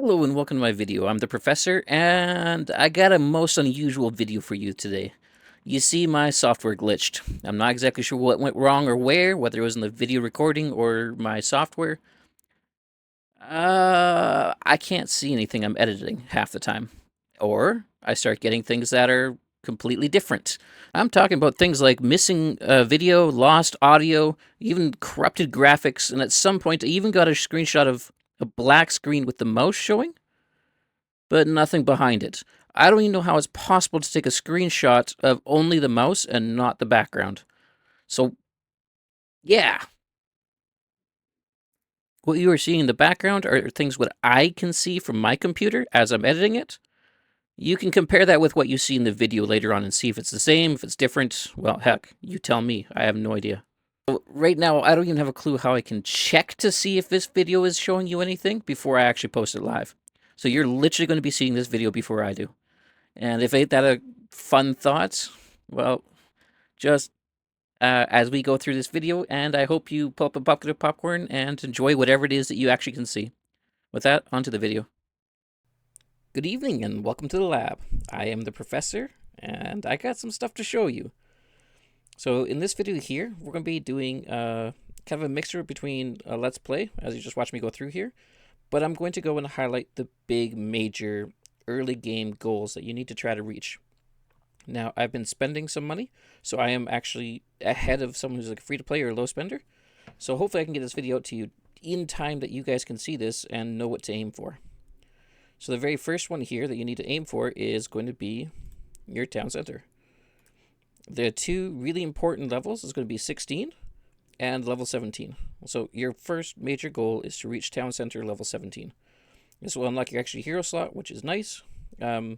Hello and welcome to my video. I'm the professor and I got a most unusual video for you today. You see, my software glitched. I'm not exactly sure what went wrong or where, whether it was in the video recording or my software. I can't see anything I'm editing half the time. Or I start getting things that are completely different. I'm talking about things like missing video, lost audio, even corrupted graphics, and at some point I even got a screenshot of a black screen with the mouse showing but nothing behind it. I don't even know how it's possible to take a screenshot of only the mouse and not the background. So, yeah. What you are seeing in the background are things what I can see from my computer as I'm editing it. You can compare that with what you see in the video later on and see if it's the same, if it's different. Well, heck, you tell me. I have no idea. So right now, I don't even have a clue how I can check to see if this video is showing you anything before I actually post it live. So you're literally going to be seeing this video before I do. And if ain't that a fun thought, well, just as we go through this video, and I hope you pull up a bucket of popcorn and enjoy whatever it is that you actually can see. With that, onto the video. Good evening and welcome to the lab. I am the professor, and I got some stuff to show you. So in this video here, we're going to be doing kind of a mixture between a Let's Play, as you just watched me go through here, but I'm going to go and highlight the big major early game goals that you need to try to reach. Now, I've been spending some money, so I am actually ahead of someone who's like a free-to-play or a low spender. So hopefully I can get this video out to you in time that you guys can see this and know what to aim for. So the very first one here that you need to aim for is going to be your town center. The two really important levels is going to be 16 and level 17. So your first major goal is to reach town center level 17. This will unlock your extra hero slot, which is nice. But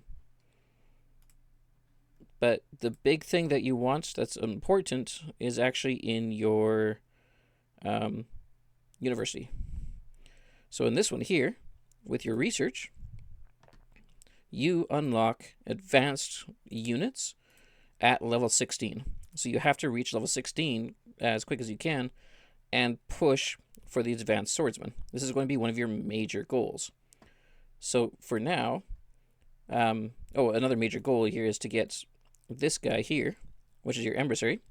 the big thing that you want that's important is actually in your university. So in this one here, with your research, you unlock advanced units at level 16. So you have to reach level 16 as quick as you can and push for the advanced swordsman. This is going to be one of your major goals. So for now, another major goal here is to get this guy here, which is your emissary,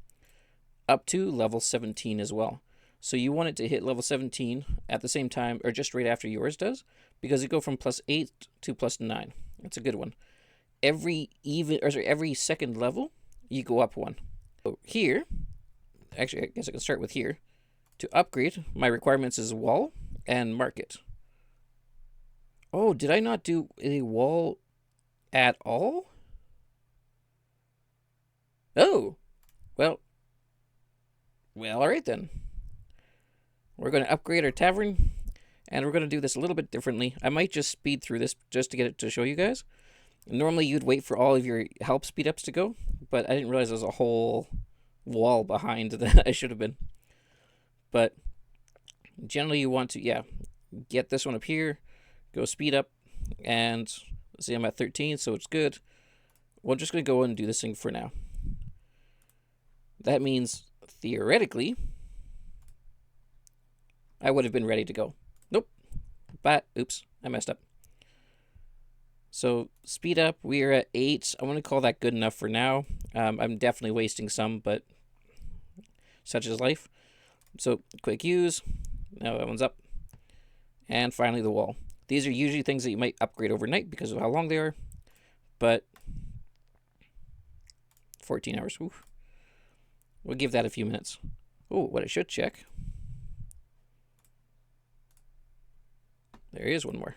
up to level 17 as well. So you want it to hit level 17 at the same time, or just right after yours does, because you go from +8 to +9. That's a good one. Every second level, you go up one. So here, actually, I guess I can start with here. To upgrade, my requirements is wall and market. Oh, did I not do a wall at all? Oh, well, all right then. We're going to upgrade our tavern, and we're going to do this a little bit differently. I might just speed through this just to get it to show you guys. Normally, you'd wait for all of your help speed ups to go, but I didn't realize there's a whole wall behind that I should have been. But generally, you want to, get this one up here, go speed up, and let's see, I'm at 13, so it's good. We're just going to go and do this thing for now. That means, theoretically, I would have been ready to go. Nope. But, oops, I messed up. So, speed up, we are at 8. I want to call that good enough for now. I'm definitely wasting some, but such is life. So, quick use. Now that one's up. And finally, the wall. These are usually things that you might upgrade overnight because of how long they are. But 14 hours. Oof. We'll give that a few minutes. Oh, what I should check. There is one more.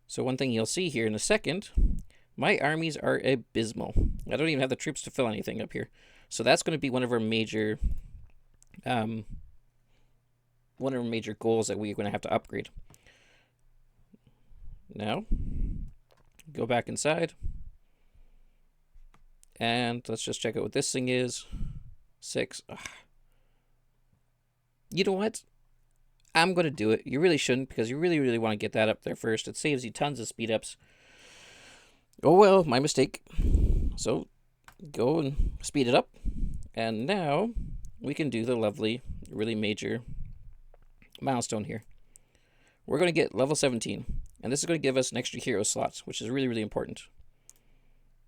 So one thing you'll see here in a second, my armies are abysmal. I don't even have the troops to fill anything up here. So that's going to be one of our major goals that we're going to have to upgrade. Now, go back inside. And let's just check out what this thing is. 6. Ugh. You know what? I'm going to do it. You really shouldn't, because you really, really want to get that up there first. It saves you tons of speed ups. Oh well, my mistake. So, go and speed it up. And now, we can do the lovely, really major milestone here. We're going to get level 17, and this is going to give us an extra hero slot, which is really, really important.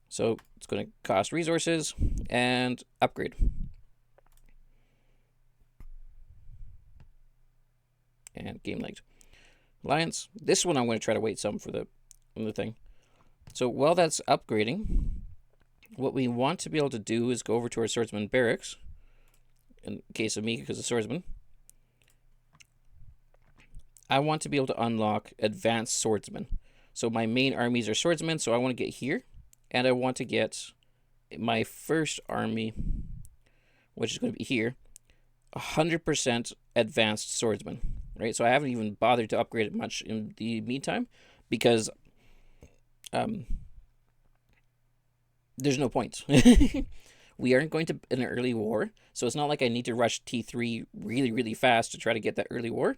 So it's going to cost resources and upgrade. And game lagged. Alliance. This one I'm going to try to wait some for the thing. So while that's upgrading, what we want to be able to do is go over to our swordsman barracks. In case of me, because of swordsman. I want to be able to unlock advanced swordsmen. So my main armies are swordsmen, so I want to get here. And I want to get my first army, which is going to be here, 100% advanced swordsman. Right? So I haven't even bothered to upgrade it much in the meantime, because there's no point. We aren't going to an early war, so it's not like I need to rush T3 really, really fast to try to get that early war.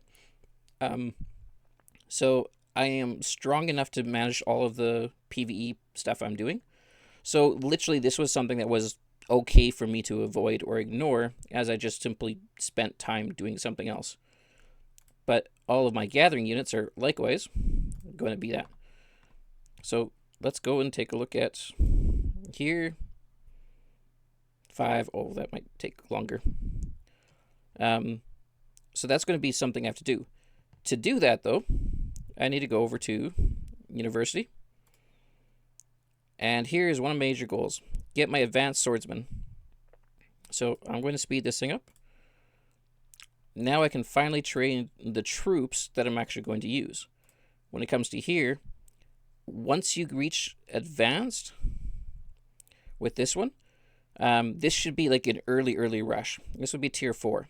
So I am strong enough to manage all of the PvE stuff I'm doing. So literally this was something that was okay for me to avoid or ignore, as I just simply spent time doing something else. But all of my gathering units are likewise going to be that. So let's go and take a look at here. 5. Oh, that might take longer. So that's going to be something I have to do. To do that, though, I need to go over to university. And here is one of my major goals. Get my advanced swordsman. So I'm going to speed this thing up. Now I can finally train the troops that I'm actually going to use. When it comes to here, once you reach advanced with this one, this should be like an early rush. This would be tier 4.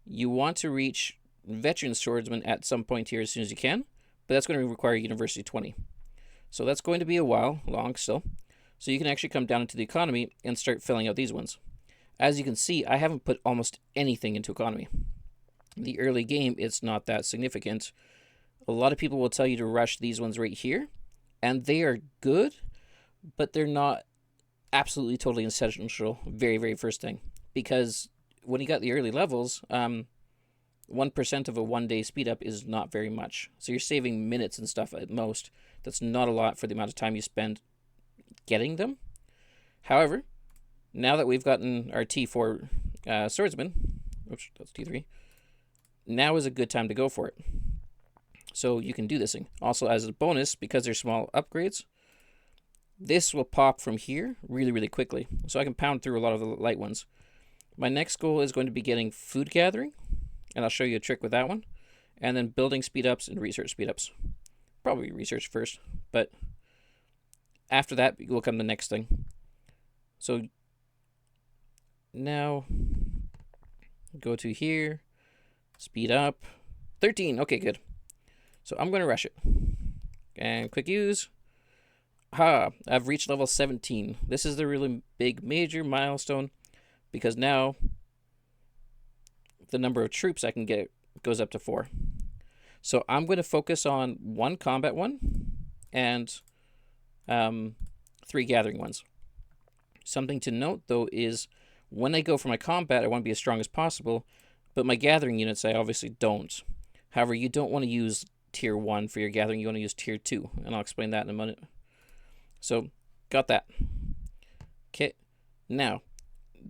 You want to reach veteran swordsman at some point here as soon as you can, but that's going to require university 20. So that's going to be a while long still. So you can actually come down into the economy and start filling out these ones. As you can see, I haven't put almost anything into economy. The early game, it's not that significant. A lot of people will tell you to rush these ones right here, and they are good, but they're not absolutely totally essential very, very first thing. Because when you got the early levels, 1% of a 1-day speed up is not very much. So you're saving minutes and stuff at most. That's not a lot for the amount of time you spend getting them. However, now that we've gotten our T4 swordsman, oops, that's T3, now is a good time to go for it. So you can do this thing. Also, as a bonus, because they're small upgrades, this will pop from here really, really quickly. So I can pound through a lot of the light ones. My next goal is going to be getting food gathering, and I'll show you a trick with that one. And then building speed ups and research speed ups. Probably research first, but after that will come the next thing. So now go to here, speed up, 13. Okay, good. So I'm going to rush it. And quick use. I've reached level 17. This is the really big major milestone, because now the number of troops I can get goes up to 4. So I'm going to focus on 1 combat one and 3 gathering ones. Something to note, though, is when I go for my combat, I want to be as strong as possible, but my gathering units, I obviously don't. However, you don't want to use tier 1 for your gathering. You want to use tier 2, and I'll explain that in a minute. So, got that. Okay, now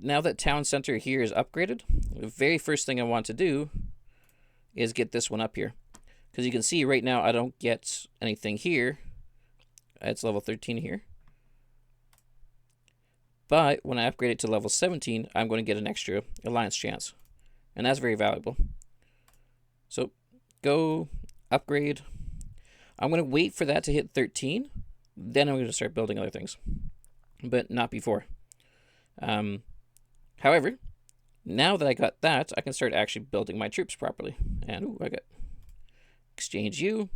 that town center here is upgraded, the very first thing I want to do is get this one up here. Because you can see right now I don't get anything here. It's level 13 here. But when I upgrade it to level 17, I'm going to get an extra alliance chance. And that's very valuable. So, go, upgrade. I'm going to wait for that to hit 13. Then I'm going to start building other things. But not before. However, now that I got that, I can start actually building my troops properly. And, ooh, I got exchange you.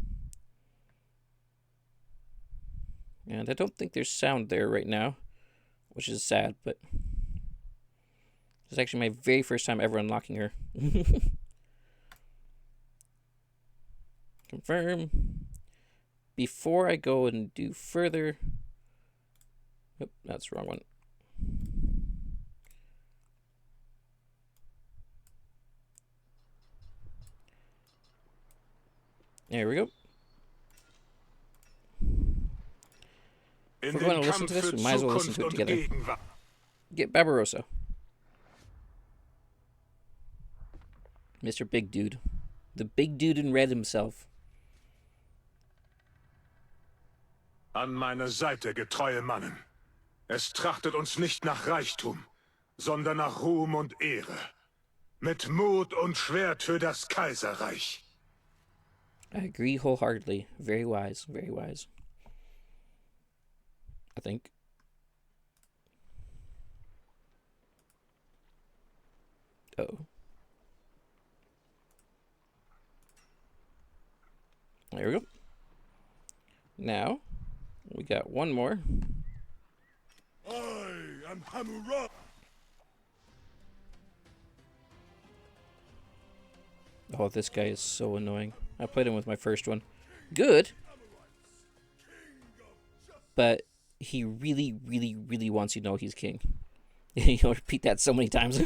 And I don't think there's sound there right now, which is sad, but this is actually my very first time ever unlocking her. Confirm. Before I go and do further... Oop, that's the wrong one. There we go. If we're going to listen to this, we might as well listen to it together. Get Barbarossa. Mr. Big Dude. The big dude in red himself. An meiner Seite, getreue Mannen. Es trachtet uns nicht nach Reichtum, sondern nach Ruhm und Ehre. Mit Mut und Schwert für das Kaiserreich. I agree wholeheartedly. Very wise, very wise. I think. Oh. There we go. Now, we got one more. I am Hammurabi. Oh, this guy is so annoying. I played him with my first one. Good. But he really, really, really wants you to know he's king. You'll repeat that so many times.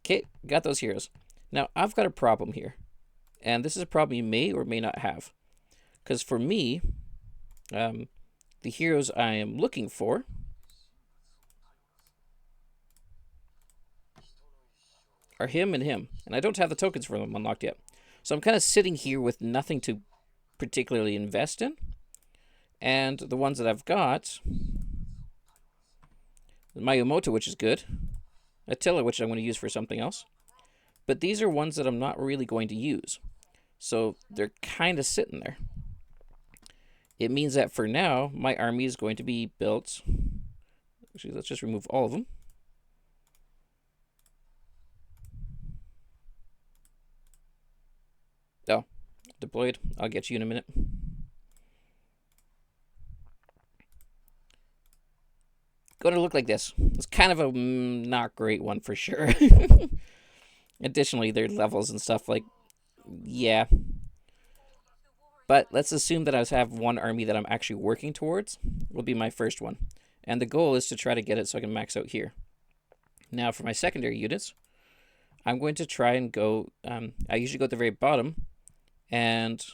Okay, got those heroes. Now, I've got a problem here. And this is a problem you may or may not have. Because for me, the heroes I am looking for are him and him. And I don't have the tokens for them unlocked yet. So I'm kind of sitting here with nothing to particularly invest in. And the ones that I've got, Mayumoto, which is good. Attila, which I'm going to use for something else. But these are ones that I'm not really going to use. So they're kind of sitting there. It means that for now, my army is going to be built. Actually, let's just remove all of them. Oh, deployed. I'll get you in a minute. Going to look like this. It's kind of a not great one for sure. Additionally, their levels and stuff, like, yeah. But let's assume that I have one army that I'm actually working towards. Will be my first one. And the goal is to try to get it so I can max out here. Now, for my secondary units, I'm going to try and go... I usually go at the very bottom and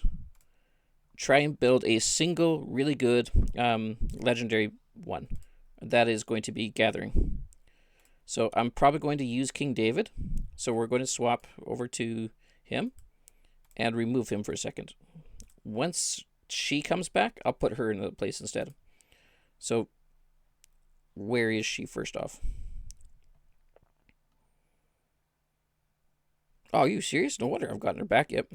try and build a single really good legendary one. That is going to be gathering. So I'm probably going to use King David. So we're going to swap over to him and remove him for a second. Once she comes back, I'll put her in the place instead. So where is she first off? Oh, are you serious? No wonder I've gotten her back yet.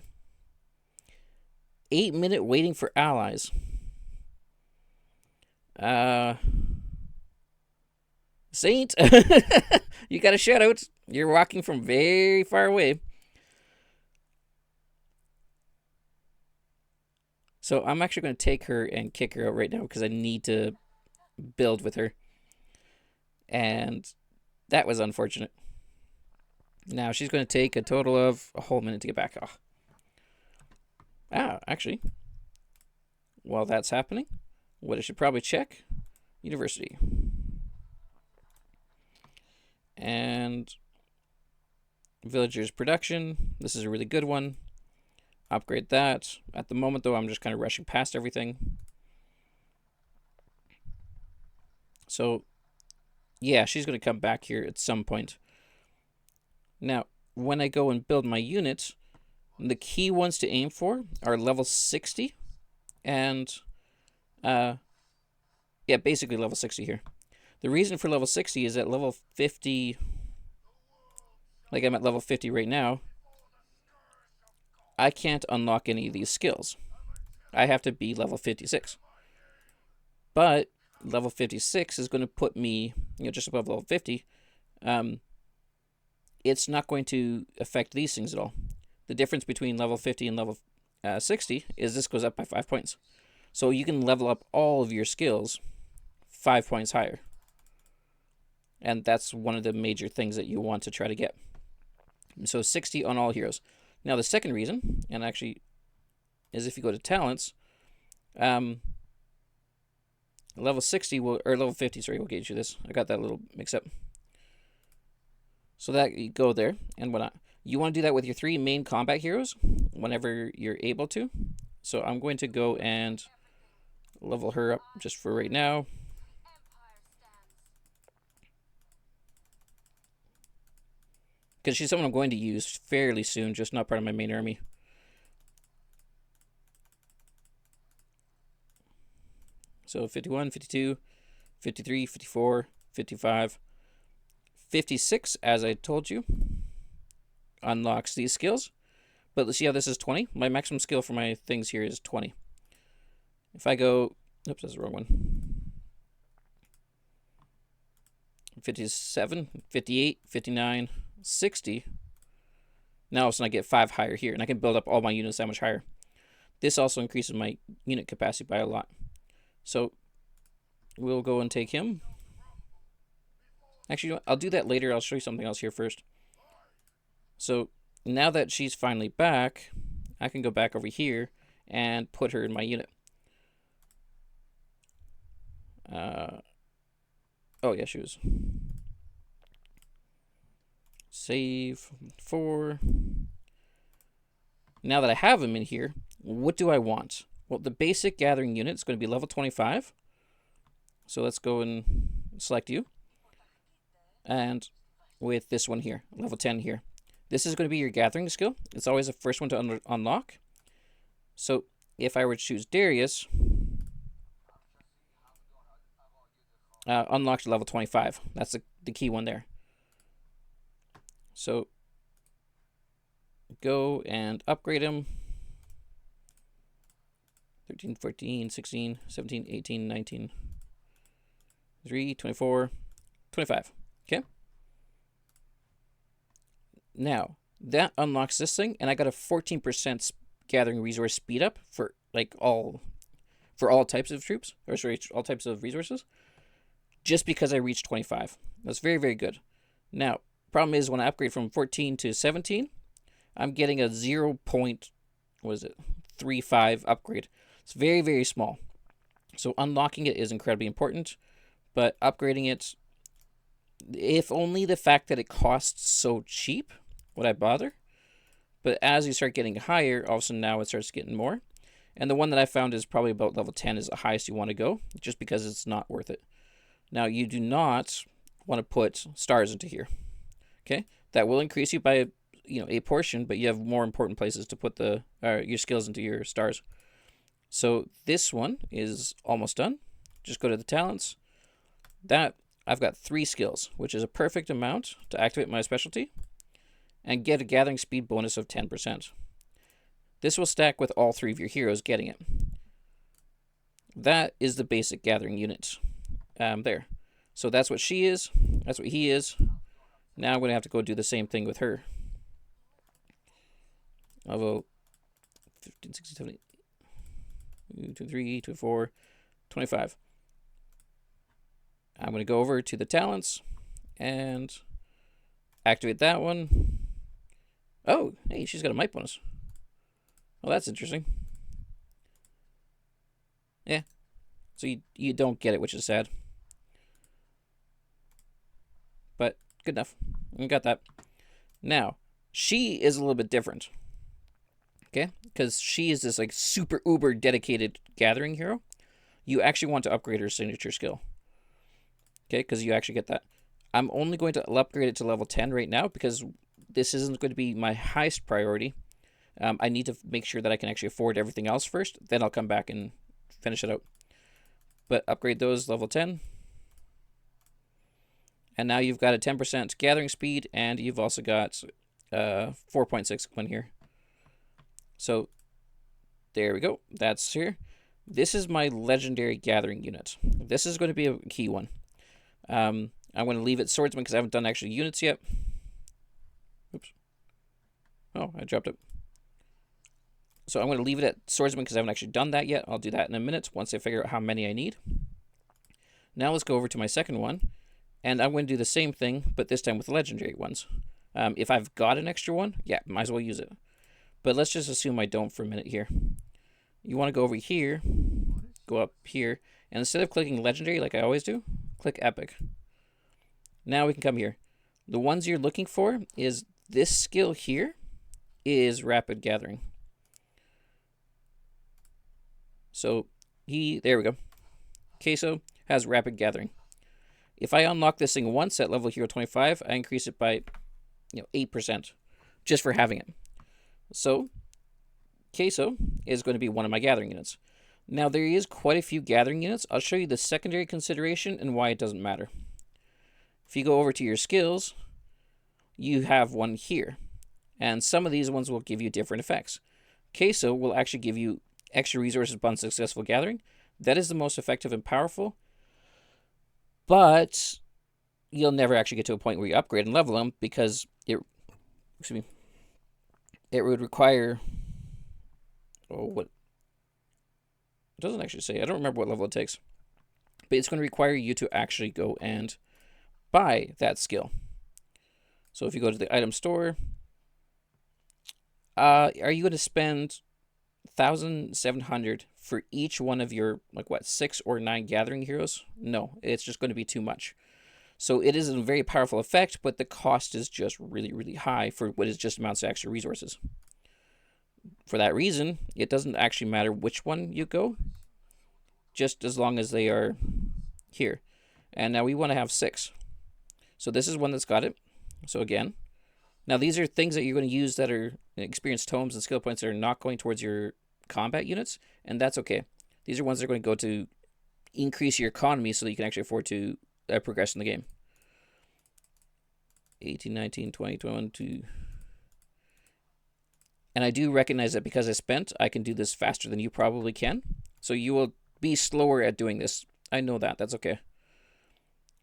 8-minute waiting for allies. Saint, you got a shout out. You're walking from very far away. So I'm actually going to take her and kick her out right now because I need to build with her. And that was unfortunate. Now she's going to take a total of a whole minute to get back. Actually, while that's happening, what I should probably check, university. And villagers production. This is a really good one. Upgrade that. At the moment, though, I'm just kind of rushing past everything. So, yeah, she's going to come back here at some point. Now, when I go and build my units, the key ones to aim for are level 60 and, basically level 60 here. The reason for level 60 is at level 50, like I'm at level 50 right now, I can't unlock any of these skills. I have to be level 56. But level 56 is going to put me, just above level 50. It's not going to affect these things at all. The difference between level 50 and level 60 is this goes up by 5 points. So you can level up all of your skills 5 points higher. And that's one of the major things that you want to try to get. So 60 on all heroes. Now the second reason, and actually, is if you go to talents, level 60 will, or level 50, sorry, will get you this. I got that a little mixed up. So that you go there and whatnot. You want to do that with your 3 main combat heroes whenever you're able to. So I'm going to go and level her up just for right now. Because she's someone I'm going to use fairly soon, just not part of my main army. So 51, 52, 53, 54, 55, 56, as I told you, unlocks these skills. But let's see how this is 20. My maximum skill for my things here is 20. If I go... Oops, that's the wrong one. 57, 58, 59, 60. Now all of a sudden I get 5 higher here, and I can build up all my units that much higher. This also increases my unit capacity by a lot. So we'll go and take him. Actually, I'll do that later. I'll show you something else here first. So now that she's finally back, I can go back over here and put her in my unit. Oh yeah, she was. Save 4. Now that I have him in here, what do I want? Well, the basic gathering unit is going to be level 25. So let's go and select you. And with this one here, level 10 here. This is going to be your gathering skill. It's always the first one to unlock. So if I were to choose Darius, unlocked to level 25. That's the key one there. So go and upgrade him. 13, 14, 16, 17, 18, 19, 3, 24, 25. Okay. Now, that unlocks this thing, and I got a 14% gathering resource speed up for all types of troops, or sorry, all types of resources, just because I reached 25. That's very, very good. Now, problem is when I upgrade from 14 to 17, I'm getting a 0.35 upgrade. It's very, very small. So unlocking it is incredibly important, but upgrading it, if only the fact that it costs so cheap, would I bother? But as you start getting higher, all of a sudden now it starts getting more. And the one that I found is probably about level 10 is the highest you want to go, just because it's not worth it. Now, you do not want to put stars into here. Okay? That will increase you by a portion, but you have more important places to put your skills into your stars. So this one is almost done. Just go to the talents. That I've got 3 skills, which is a perfect amount to activate my specialty and get a gathering speed bonus of 10%. This will stack with all 3 of your heroes getting it. That is the basic gathering unit there. So that's what she is. That's what he is. Now I'm going to have to go do the same thing with her. Level 15, 16, 17, 23, 24, 25. I'm going to go over to the talents and activate that one. Oh, hey, she's got a might bonus. Well, that's interesting. Yeah. So you don't get it, which is sad. But good enough. We got that. Now, she is a little bit different. Okay? Because she is this super uber dedicated gathering hero. You actually want to upgrade her signature skill. Okay? Because you actually get that. I'm only going to upgrade it to level 10 right now because this isn't going to be my highest priority. I need to make sure that I can actually afford everything else first. Then I'll come back and finish it out. But upgrade those level 10. And now you've got a 10% gathering speed, and you've also got 4.6 one here. So there we go. That's here. This is my legendary gathering unit. This is going to be a key one. I'm going to leave it swordsman because I haven't done actually units yet. Oops. Oh, I dropped it. So I'm going to leave it at swordsman because I haven't actually done that yet. I'll do that in a minute once I figure out how many I need. Now let's go over to my second one. And I'm going to do the same thing, but this time with legendary ones. If I've got an extra one, yeah, might as well use it. But let's just assume I don't for a minute here. You want to go over here, go up here, and instead of clicking legendary like I always do, click epic. Now we can come here. The ones you're looking for is This skill here is rapid gathering. So there we go. Queso has rapid gathering. If I unlock this thing once at level hero 25, I increase it by 8% just for having it. So Queso is going to be one of my gathering units. Now there is quite a few gathering units. I'll show you the secondary consideration and why it doesn't matter. If you go over to your skills, you have one here. And some of these ones will give you different effects. Queso will actually give you extra resources upon successful gathering. That is the most effective and powerful. But you'll never actually get to a point where you upgrade and level them because it would require... Oh, what? It doesn't actually say. I don't remember what level it takes. But it's going to require you to actually go and buy that skill. So if you go to the item store, are you going to spend 1,700 for each one of your 6 or 9 gathering heroes? No, it's just going to be too much. So it is a very powerful effect, but the cost is just really, really high for what is just amounts to extra resources. For that reason, it doesn't actually matter which one you go, just as long as they are here. And now we want to have 6. So this is one that's got it. So again, now these are things that you're going to use that are experienced tomes and skill points that are not going towards your combat units, and that's okay. These are ones that are going to go to increase your economy so that you can actually afford to progress in the game. 18, 19, 20, 21, 2. And I do recognize that because I spent, I can do this faster than you probably can. So you will be slower at doing this. I know that. That's okay.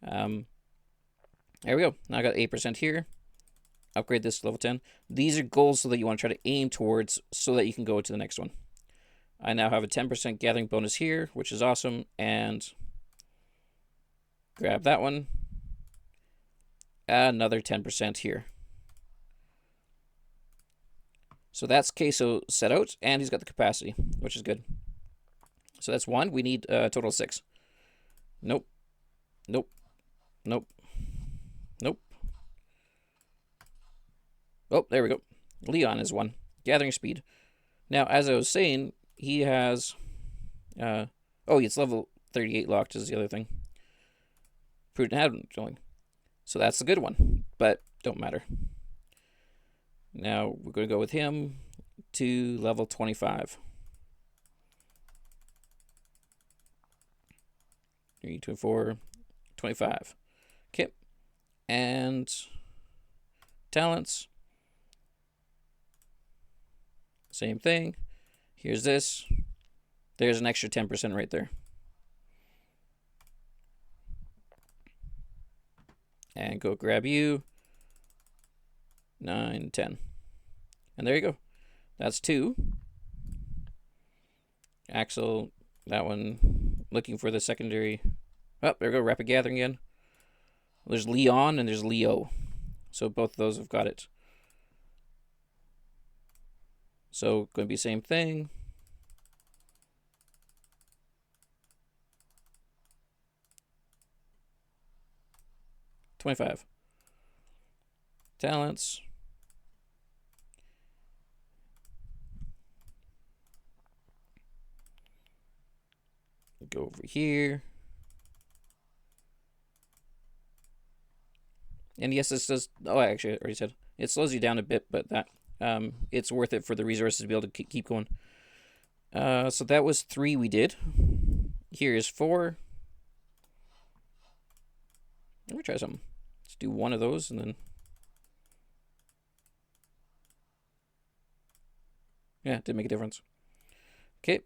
There we go. Now I got 8% here. Upgrade this to level 10. These are goals so that you want to try to aim towards so that you can go to the next one. I now have a 10% gathering bonus here, which is awesome. And grab that one. Another 10% here. So that's Queso set out, and he's got the capacity, which is good. So that's 1. We need a total of 6. Nope. Nope. Nope. Nope. Oh, there we go. Leon is 1. Gathering speed. Now, as I was saying, he has... it's level 38 locked is the other thing. Prudent handling. So that's the good one, but don't matter. Now, we're going to go with him to level 25. 3, 24, 25. Okay. And talents. Same thing. Here's this. There's an extra 10% right there. And go grab you. 9, 10. And there you go. That's 2. Axel, that one, looking for the secondary. Oh, there we go, rapid gathering again. There's Leon and there's Leo. So both of those have got it. So going to be same thing. $25. Talents. Go over here. And yes, this does... Oh, actually, I already said. It slows you down a bit, but that it's worth it for the resources to be able to keep going. So that was 3 we did. Here is 4. Let me try something. Let's do 1 of those and then... Yeah, didn't make a difference. Okay.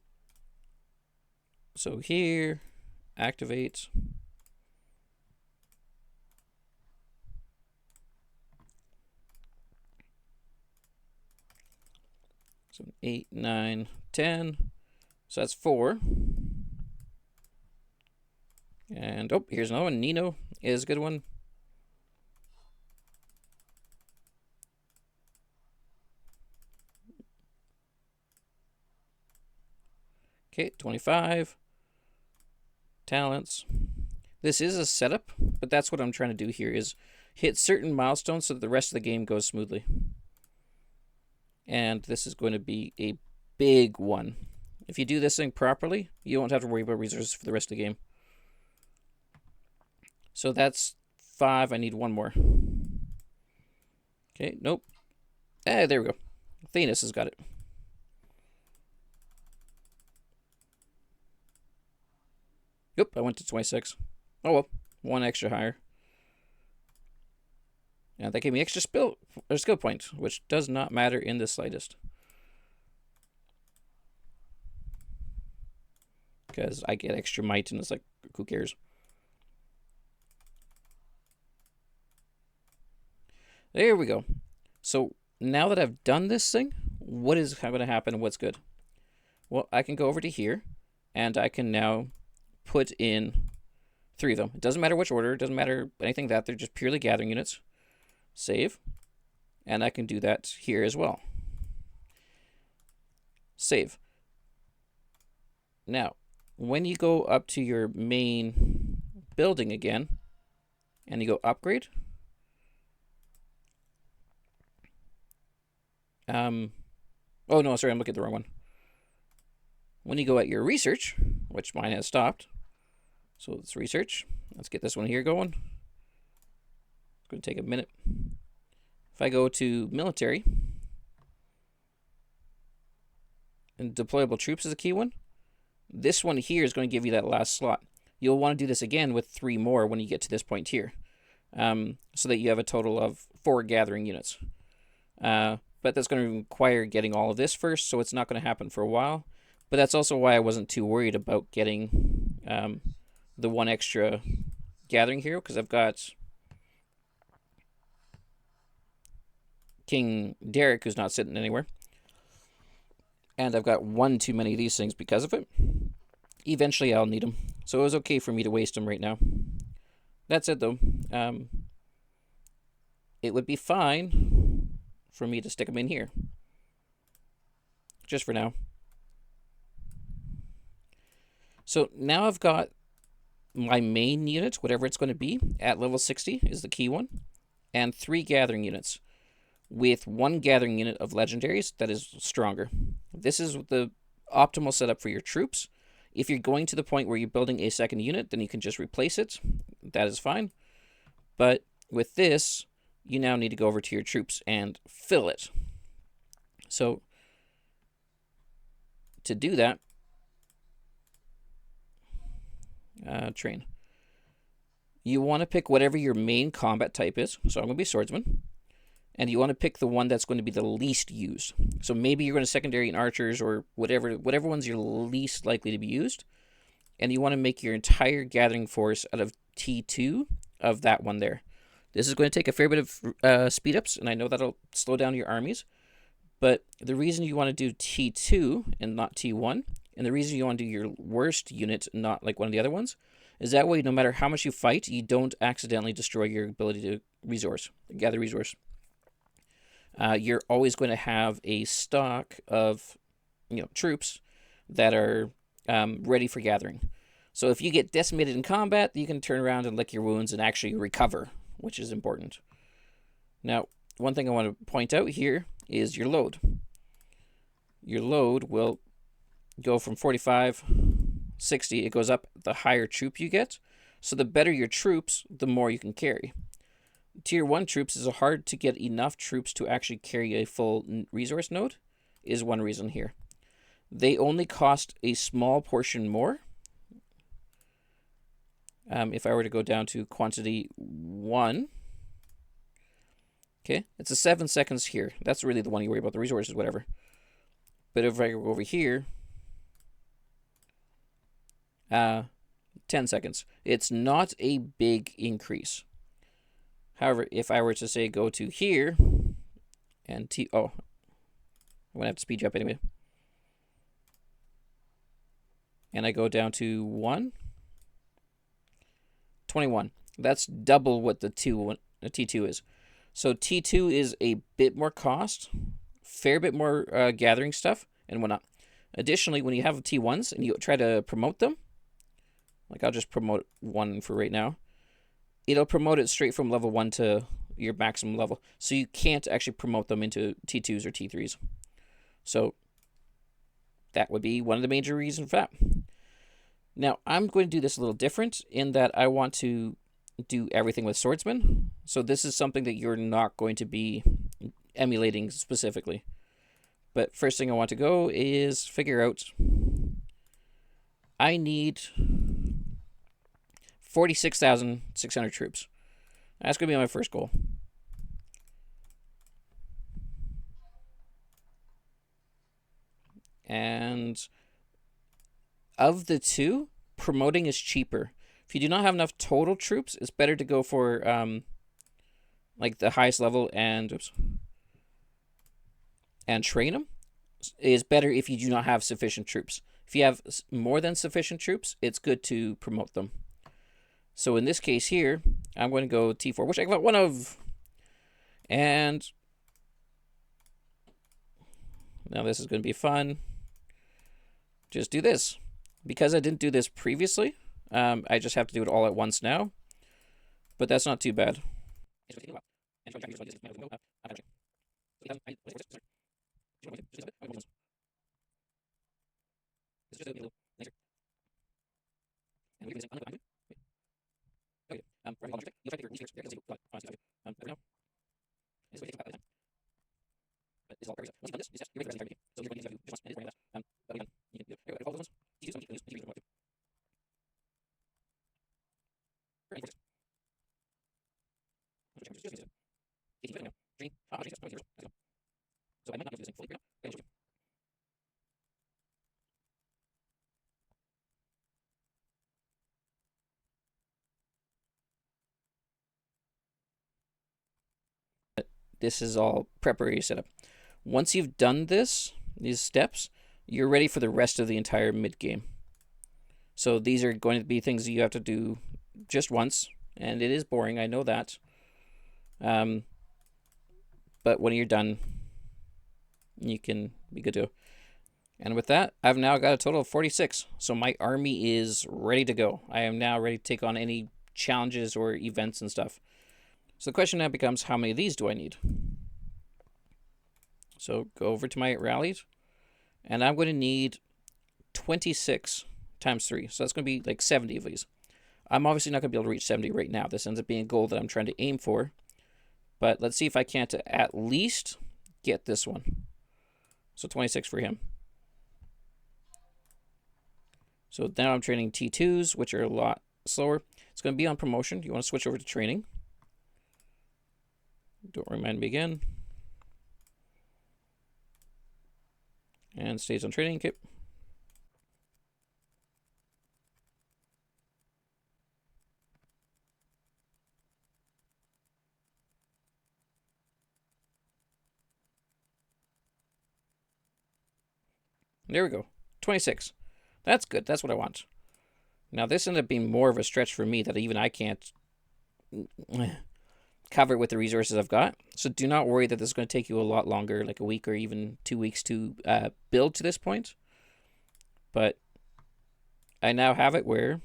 So here, activate. So 8, 9, 10. So that's 4. And, oh, here's another one. Nino is a good one. Okay, 25. Talents. This is a setup, but that's what I'm trying to do here is hit certain milestones so that the rest of the game goes smoothly. And this is going to be a big one. If you do this thing properly, you won't have to worry about resources for the rest of the game. So that's 5. I need 1 more. Okay, nope. There we go. Thanos has got it. Yep, I went to 26. Oh well, 1 extra higher. And that gave me extra skill point, which does not matter in the slightest. Because I get extra might, and it's like, who cares? There we go. So now that I've done this thing, what is going to happen and what's good? Well, I can go over to here, and I can now put in 3 of them. It doesn't matter which order. It doesn't matter anything that. They're just purely gathering units. Save. And I can do that here as well. Save. Now, when you go up to your main building again, and you go upgrade, oh no, sorry, I'm looking at the wrong one. When you go at your research, which mine has stopped, so let's research. Let's get this one here going. It's going to take a minute. If I go to military, and deployable troops is a key one, this one here is going to give you that last slot. You'll want to do this again with 3 more when you get to this point here, so that you have a total of 4 gathering units. But that's going to require getting all of this first, so it's not going to happen for a while. But that's also why I wasn't too worried about getting the 1 extra gathering hero, because I've got King Derek, who's not sitting anywhere. And I've got 1 too many of these things because of it. Eventually I'll need them. So it was okay for me to waste them right now. That said, though, it would be fine for me to stick them in here. Just for now. So now I've got my main unit, whatever it's going to be, at level 60 is the key one. And 3 gathering units, with 1 gathering unit of legendaries that is stronger. This is the optimal setup for your troops. If you're going to the point where you're building a second unit, then you can just replace it. That is fine. But with this, you now need to go over to your troops and fill it. So to do that, train. You want to pick whatever your main combat type is. So I'm going to be swordsman. And you want to pick the one that's going to be the least used. So maybe you're going to secondary in archers or whatever one's your least likely to be used. And you want to make your entire gathering force out of T2 of that one there. This is going to take a fair bit of speed ups, and I know that'll slow down your armies. But the reason you want to do T2 and not T1, and the reason you want to do your worst unit, not like one of the other ones, is that way no matter how much you fight, you don't accidentally destroy your ability to gather resource. You're always going to have a stock of, troops that are ready for gathering. So if you get decimated in combat, you can turn around and lick your wounds and actually recover, which is important. Now, one thing I want to point out here is your load. Your load will go from 45, 60. It goes up the higher troop you get. So the better your troops, the more you can carry. Tier 1 troops is hard to get enough troops to actually carry a full resource node, is one reason here. They only cost a small portion more. If I were to go down to quantity 1, okay, it's a 7 seconds here. That's really the one you worry about, the resources, whatever. But if I go over here, 10 seconds. It's not a big increase. However, if I were to say go to here and I'm going to have to speed you up anyway. And I go down to 21. That's double what the T2 is. So T2 is a bit more cost, fair bit more gathering stuff, and whatnot. Additionally, when you have T1s and you try to promote them, like I'll just promote 1 for right now, it'll promote it straight from level 1 to your maximum level. So you can't actually promote them into T2s or T3s. So that would be one of the major reasons for that. Now, I'm going to do this a little different in that I want to do everything with swordsman. So this is something that you're not going to be emulating specifically. But first thing I want to go is figure out I need 46,600 troops. That's going to be my first goal. And of the two, promoting is cheaper. If you do not have enough total troops, it's better to go for like the highest level and train them. Is better if you do not have sufficient troops. If you have more than sufficient troops, it's good to promote them. So in this case here, I'm going to go T4, which I got one of. And now this is going to be fun. Just do this. Because I didn't do this previously, I just have to do it all at once now. But that's not too bad. This is all preparatory setup. Once you've done these steps, you're ready for the rest of the entire mid game. So these are going to be things that you have to do just once, and it is boring, I know that. But when you're done, you can be good to go. And with that, I've now got a total of 46. So my army is ready to go. I am now ready to take on any challenges or events and stuff. So the question now becomes, how many of these do I need? So go over to my rallies, and I'm going to need 26 times 3. So that's going to be like 70 of these. I'm obviously not going to be able to reach 70 right now. This ends up being a goal that I'm trying to aim for. But let's see if I can't at least get this one. So 26 for him. So now I'm training T2s, which are a lot slower. It's going to be on promotion. You want to switch over to training. Don't remind me again. And stays on training kit. There we go. 26. That's good. That's what I want. Now, this ended up being more of a stretch for me that even I can't cover it with the resources I've got. So do not worry that this is going to take you a lot longer, like a week or even 2 weeks to build to this point. But I now have it where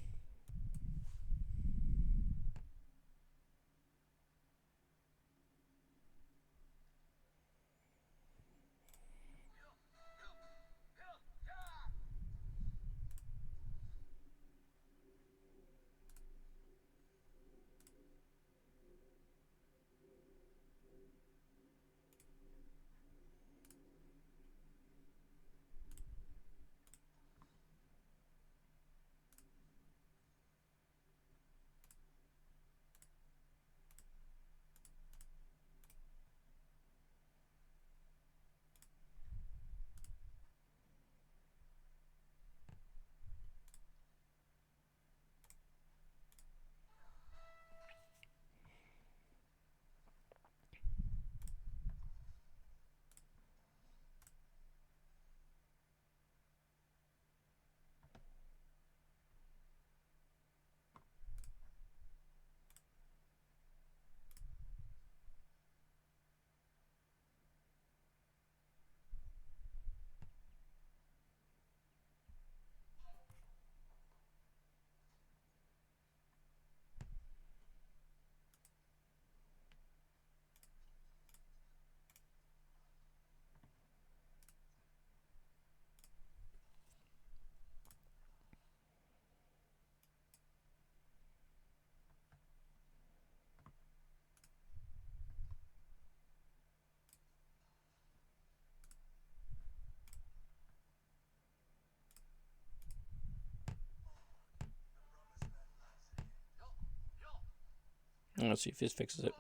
Let's see if this fixes it.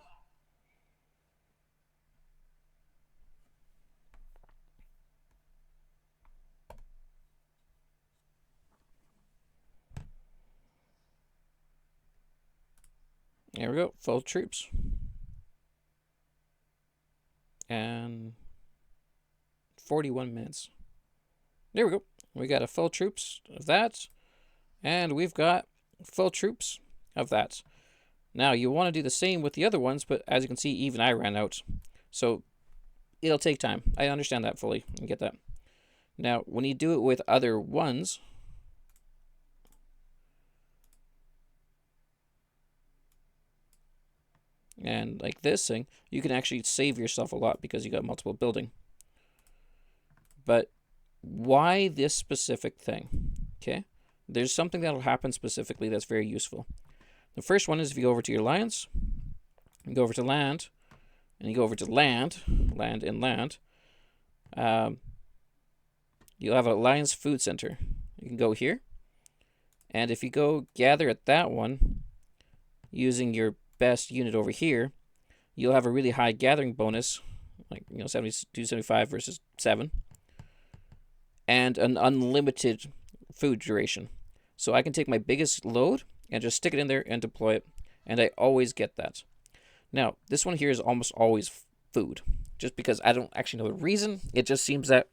There we go. Full troops. And 41 minutes. There we go. We got a full troops of that. And we've got full troops of that. Now, you want to do the same with the other ones, but as you can see, even I ran out. So, it'll take time. I understand that fully and get that. Now, when you do it with other ones, and like this thing, you can actually save yourself a lot because you got multiple building. But why this specific thing? Okay, there's something that'll happen specifically that's very useful. The first one is if you go over to your alliance, you go over to land, and you go over to land, you'll have an alliance food center. You can go here, and if you go gather at that one, using your best unit over here, you'll have a really high gathering bonus, like 72, 75 versus 7, and an unlimited food duration. So I can take my biggest load and just stick it in there and deploy it, and I always get that. Now, this one here is almost always food, just because I don't actually know the reason. It just seems that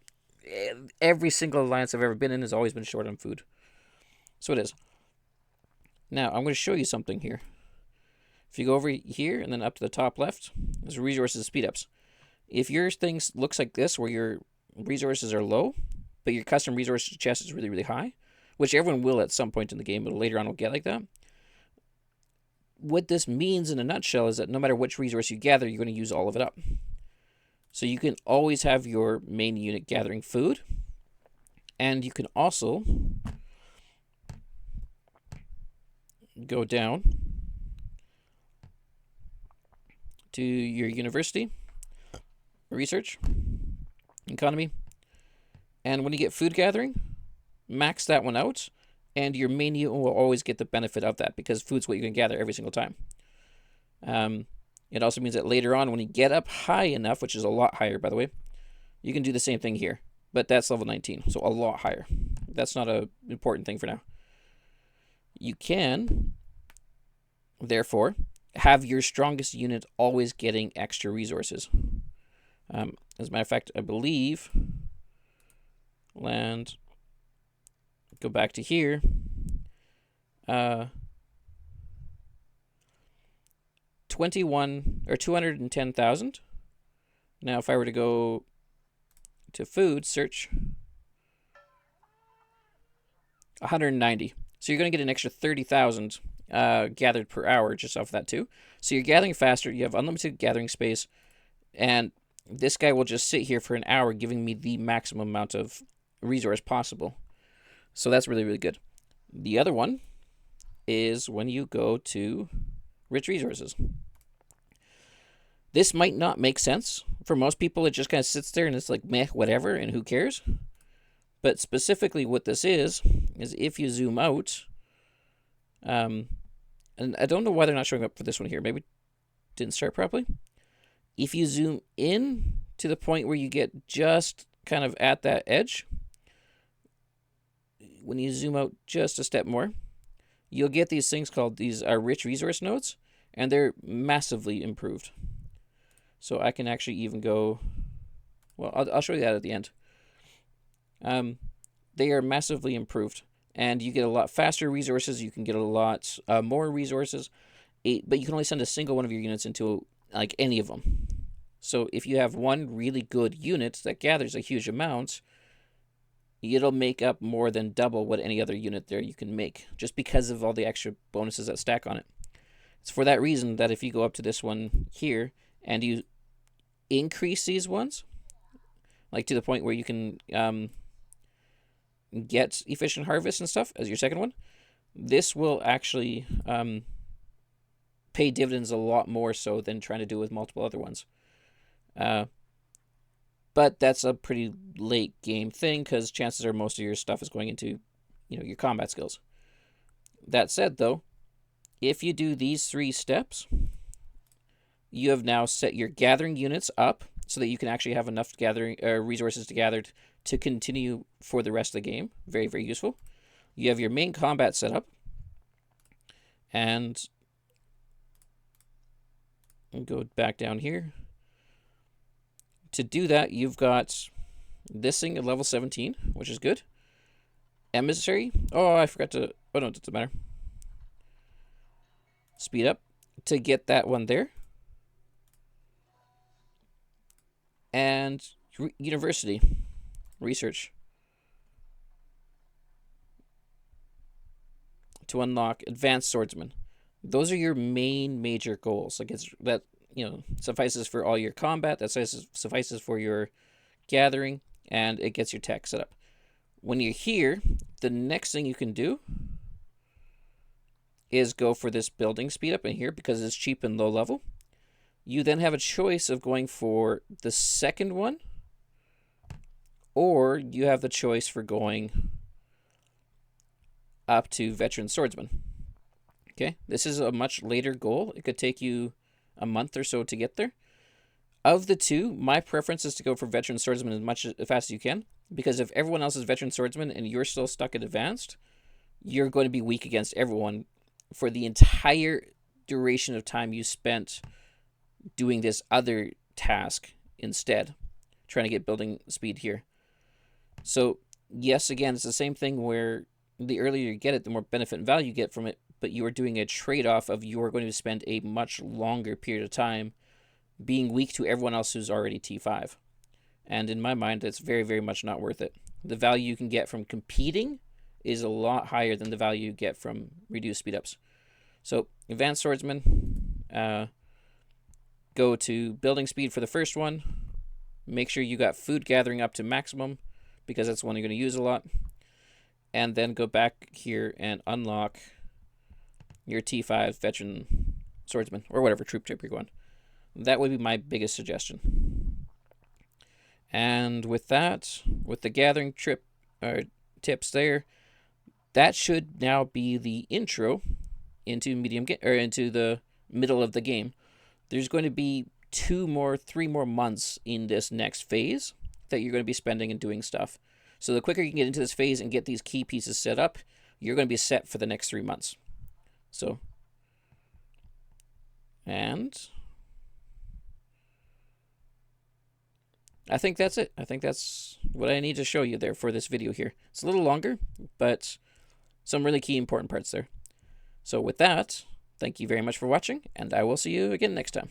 every single alliance I've ever been in has always been short on food. So it is. Now, I'm going to show you something here. If you go over here and then up to the top left, there's resources speed ups. If your thing looks like this, where your resources are low, but your custom resource chest is really, really high, which everyone will at some point in the game, but later on will get like that. What this means in a nutshell is that no matter which resource you gather, you're going to use all of it up. So you can always have your main unit gathering food, and you can also go down to your university, research, economy, and when you get food gathering, max that one out, and your main unit will always get the benefit of that because food's what you can gather every single time. It also means that later on, when you get up high enough, which is a lot higher, by the way, you can do the same thing here, but that's level 19, so a lot higher. That's not an important thing for now. You can, therefore, have your strongest unit always getting extra resources. As a matter of fact, I believe, land, go back to here, 21 or 210,000. Now, if I were to go to food, search 190. So you're going to get an extra 30,000 gathered per hour just off that too. So you're gathering faster, you have unlimited gathering space, and this guy will just sit here for an hour giving me the maximum amount of resource possible. So that's really, really good. The other one is when you go to rich resources. This might not make sense. For most people, it just kind of sits there and it's like, meh, whatever, and who cares? But specifically what this is if you zoom out, and I don't know why they're not showing up for this one here. Maybe it didn't start properly. If you zoom in to the point where you get just kind of at that edge, when you zoom out just a step more, you'll get these things called these rich resource nodes, and they're massively improved. So I can actually even go, well, I'll show you that at the end. They are massively improved, and you get a lot faster resources. You can get a lot more resources, but you can only send a single one of your units into like any of them. So if you have one really good unit that gathers a huge amount, it'll make up more than double what any other unit there you can make, just because of all the extra bonuses that stack on it. It's for that reason that if you go up to this one here and you increase these ones, like to the point where you can get efficient harvest and stuff as your second one, this will actually pay dividends a lot more so than trying to do with multiple other ones. But that's a pretty late game thing because chances are most of your stuff is going into, your combat skills. That said, though, if you do these 3 steps, you have now set your gathering units up so that you can actually have enough gathering resources to gather to continue for the rest of the game. Very, very useful. You have your main combat set up, and go back down here. To do that, you've got this thing at level 17, which is good. Emissary. Oh, I forgot to. Oh, no, it doesn't matter. Speed up to get that one there. And university. Research. To unlock advanced swordsman. Those are your main major goals. Like it's that, suffices for all your combat. That suffices for your gathering, and it gets your tech set up. When you're here, the next thing you can do is go for this building speed up in here because it's cheap and low level. You then have a choice of going for the second one, or you have the choice for going up to veteran swordsman. Okay, this is a much later goal. It could take you a month or so to get there. Of the two, my preference is to go for veteran swordsman as fast as you can, because if everyone else is veteran swordsman and you're still stuck at advanced, you're going to be weak against everyone for the entire duration of time you spent doing this other task instead, trying to get building speed here. So yes, again, it's the same thing where the earlier you get it, the more benefit and value you get from it, but you are doing a trade-off of you are going to spend a much longer period of time being weak to everyone else who's already T5. And in my mind, it's very, very much not worth it. The value you can get from competing is a lot higher than the value you get from reduced speed ups. So, advanced swordsman, go to building speed for the first one. Make sure you got food gathering up to maximum, because that's the one you're going to use a lot. And then go back here and unlock your T5 veteran swordsman, or whatever troop you're going. That would be my biggest suggestion. And with that, with the gathering tips there, that should now be the intro into into the middle of the game. There's going to be 3 more months in this next phase that you're going to be spending and doing stuff. So the quicker you can get into this phase and get these key pieces set up, you're going to be set for the next 3 months. So, and I think that's it. I think that's what I need to show you there for this video here. It's a little longer, but some really key important parts there. So with that, thank you very much for watching, and I will see you again next time.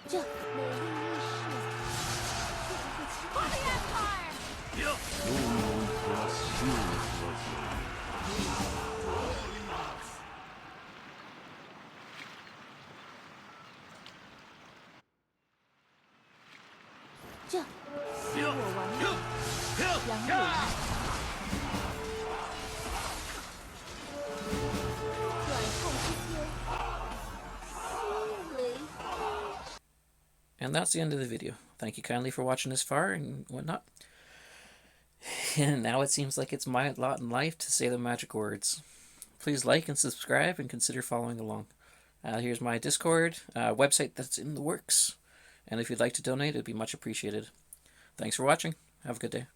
这美丽密室会不会期待这昔我完美，杨柳依短叹之间，心雷开。 And that's the end of the video. Thank you kindly for watching this far and whatnot. And now it seems like it's my lot in life to say the magic words. Please like and subscribe and consider following along. Here's my Discord website that's in the works. And if you'd like to donate, it'd be much appreciated. Thanks for watching. Have a good day.